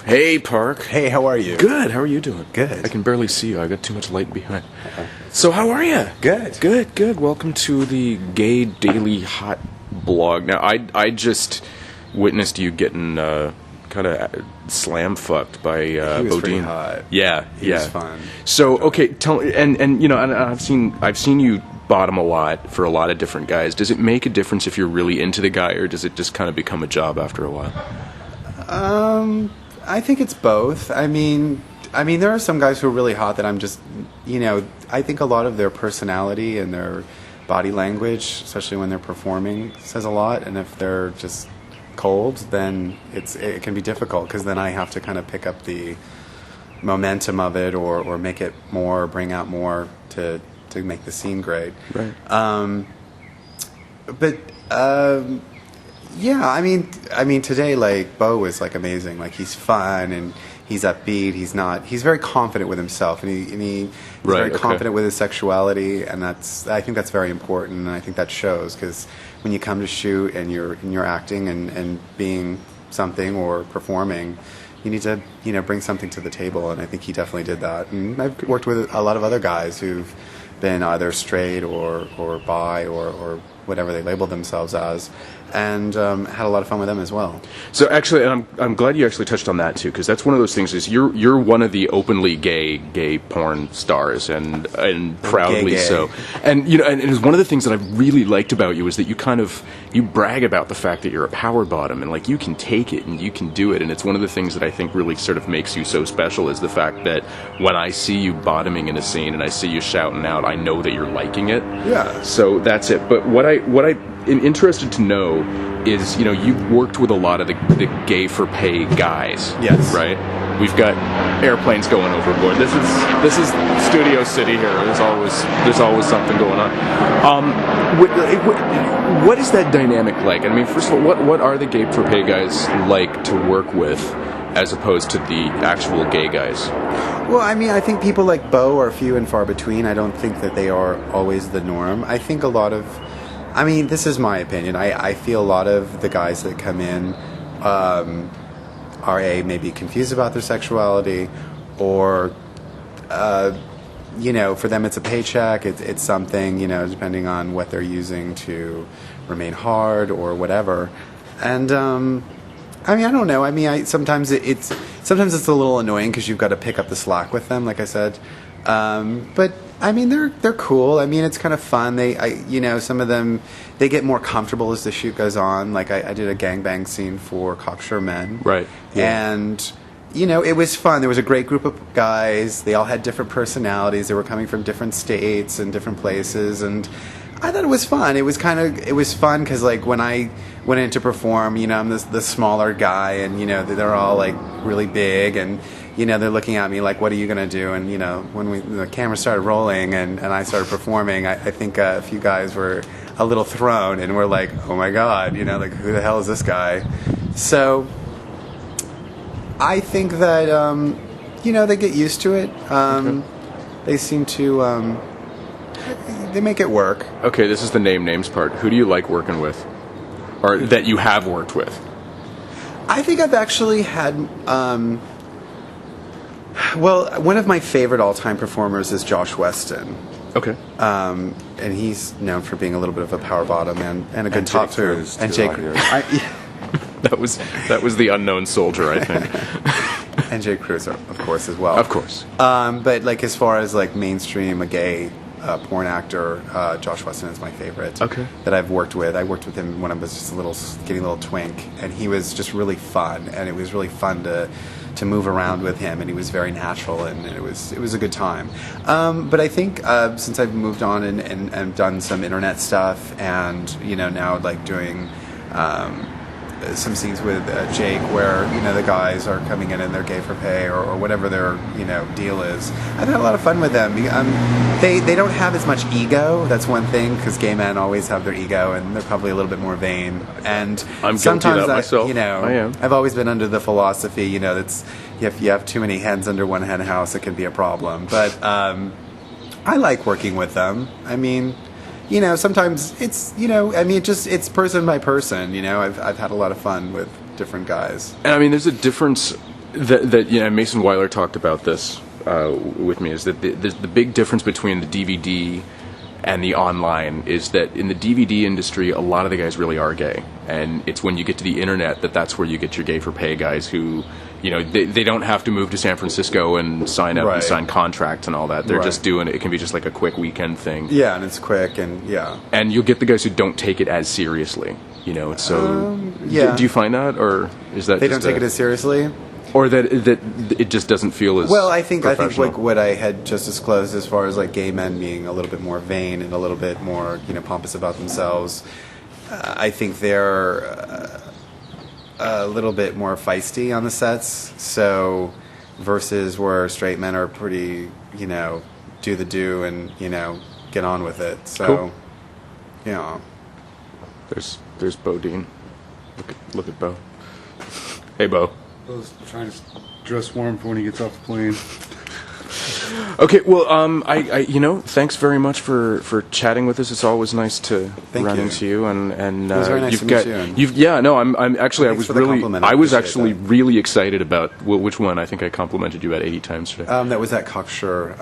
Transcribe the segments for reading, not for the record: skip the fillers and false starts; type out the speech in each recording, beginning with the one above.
Hey, Park. Hey, how are you? Good. How are you doing? Good. I can barely see you. I got too much light behind. So, how are you? Good. Good. Welcome to the Gay Daily Hot blog. Now, I just witnessed you getting kind of slam fucked by He was Bodine. pretty hot. Yeah, He was fun. So, okay, tell and you know, and I've seen you bottom a lot for a lot of different guys. Does it make a difference if you're really into the guy, or does it just kind of become a job after a while? I think it's both. I mean, there are some guys who are really hot that I'm just, I think a lot of their personality and their body language, especially when they're performing, says a lot. And if they're just cold, then it can be difficult because then I have to kind of pick up the momentum of it or make it more, bring out more to make the scene great. Right. Yeah, I mean today, like, Bo was like amazing. Like, he's fun and he's upbeat. He's very confident with himself, and he's very confident with his sexuality, and I think that's very important, and I think that shows because when you come to shoot and you're acting and being something or performing, you need to bring something to the table, and I think he definitely did that. And I've worked with a lot of other guys who've been either straight or bi or whatever they label themselves as, and had a lot of fun with them as well. So actually, and I'm glad you actually touched on that too, because that's one of those things. Is you're one of the openly gay porn stars, and proudly gay. so. And and it's one of the things that I really liked about you is that you brag about the fact that you're a power bottom, and like you can take it and you can do it. And it's one of the things that I think really sort of makes you so special is the fact that when I see you bottoming in a scene and I see you shouting out, I know that you're liking it. Yeah. So that's it. But what I'm interested to know is, you've worked with a lot of the gay for pay guys. Yes. Right? We've got airplanes going overboard. This is Studio City here. There's always something going on. What is that dynamic like? I mean, first of all, what are the gay for pay guys like to work with as opposed to the actual gay guys? Well, I mean, I think people like Bo are few and far between. I don't think that they are always the norm. I think this is my opinion. I feel a lot of the guys that come in are maybe confused about their sexuality, or for them it's a paycheck. It's something, depending on what they're using to remain hard or whatever. And I don't know. Sometimes it's a little annoying because you've got to pick up the slack with them, like I said. But they're cool. It's kind of fun. Some of them, they get more comfortable as the shoot goes on. Like I did a gangbang scene for Cocksure Men. Right. Yeah. And, it was fun. There was a great group of guys. They all had different personalities. They were coming from different states and different places. And I thought it was fun. It was fun because, like, when I went in to perform, I'm the smaller guy, and, they're all, like, really big, and, they're looking at me like, what are you going to do? And, when the camera started rolling and I started performing, I think a few guys were a little thrown and were like, oh my God, like, who the hell is this guy? So I think that, they get used to it. They seem to, they make it work. Okay, this is the names part. Who do you like working with? Or that you have worked with? I think I've actually had, one of my favorite all-time performers is Josh Weston. Okay. And he's known for being a little bit of a power bottom and a good top too. And Jake Cruz. That was the unknown soldier, I think. And Jake Cruz, of course, as well. Of course. But like as far as like mainstream, a gay porn actor, Josh Weston is my favorite. Okay. That I've worked with. I worked with him when I was just getting a little twink, and he was just really fun, and it was really fun to move around with him, and he was very natural, and it was a good time. But I think since I've moved on and done some internet stuff, and now like doing some scenes with Jake where the guys are coming in and they're gay for pay or whatever their deal is. I've had a lot of fun with them. They don't have as much ego. That's one thing, because gay men always have their ego, and they're probably a little bit more vain. And I'm sometimes guilty of that myself. I am. I've always been under the philosophy that's if you have too many hens under one hen house, it can be a problem. But I like working with them. Sometimes it's, it's person by person, I've had a lot of fun with different guys. And there's a difference that Mason Weiler talked about this with me, is that the big difference between the DVD and the online is that in the DVD industry, a lot of the guys really are gay, and it's when you get to the internet that's where you get your gay for pay guys who, they don't have to move to San Francisco and sign up and sign contracts and all that. They're just doing it. It can be just like a quick weekend thing. Yeah, and it's quick, and yeah. And you'll get the guys who don't take it as seriously. It's so. Yeah. Do you find that, or is that they don't take it as seriously? Or that it just doesn't feel as well, I think professional? like what I had just disclosed as far as like gay men being a little bit more vain and a little bit more pompous about themselves, I think they're a little bit more feisty on the sets. So versus where straight men are pretty do the do and get on with it. So cool. Yeah. There's Bo Dean. Look at Bo. Hey, Bo. Bo's trying to dress warm for when he gets off the plane. Okay, well, I thanks very much for chatting with us. It's always nice to run into you, and it was very nice to meet you. I'm actually I was actually that. really excited about which one. I think I complimented you about 80 times today. That was that cocksure,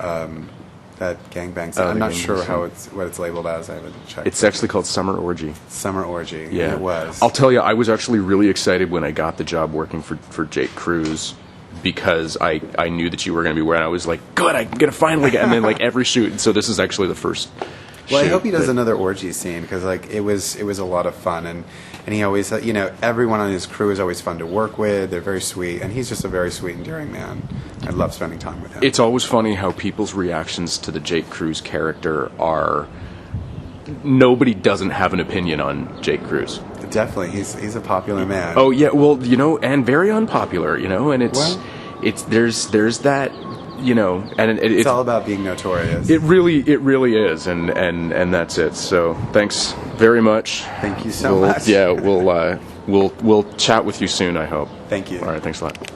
that gangbang scene. I'm not sure what it's labeled as. I haven't checked. It's actually called Summer Orgy. Summer Orgy. Yeah, it was. I'll tell you, I was actually really excited when I got the job working for Jake Cruz, because I knew that you were going to be wearing. I was like, good, I'm going to finally get. And then like every shoot. So this is actually the first. Well, I hope he does another orgy scene, because like it was a lot of fun, and he always everyone on his crew is always fun to work with. They're very sweet, and he's just a very sweet, endearing man. I love spending time with him. It's always funny how people's reactions to the Jake Cruz character are. Nobody doesn't have an opinion on Jake Cruz. Definitely, he's a popular man. Oh yeah, well and very unpopular, and it's there's that. And it's all about being notorious. It really is, and that's it. So thanks very much. Thank you so much. Yeah, we'll chat with you soon, I hope. Thank you. All right, thanks a lot.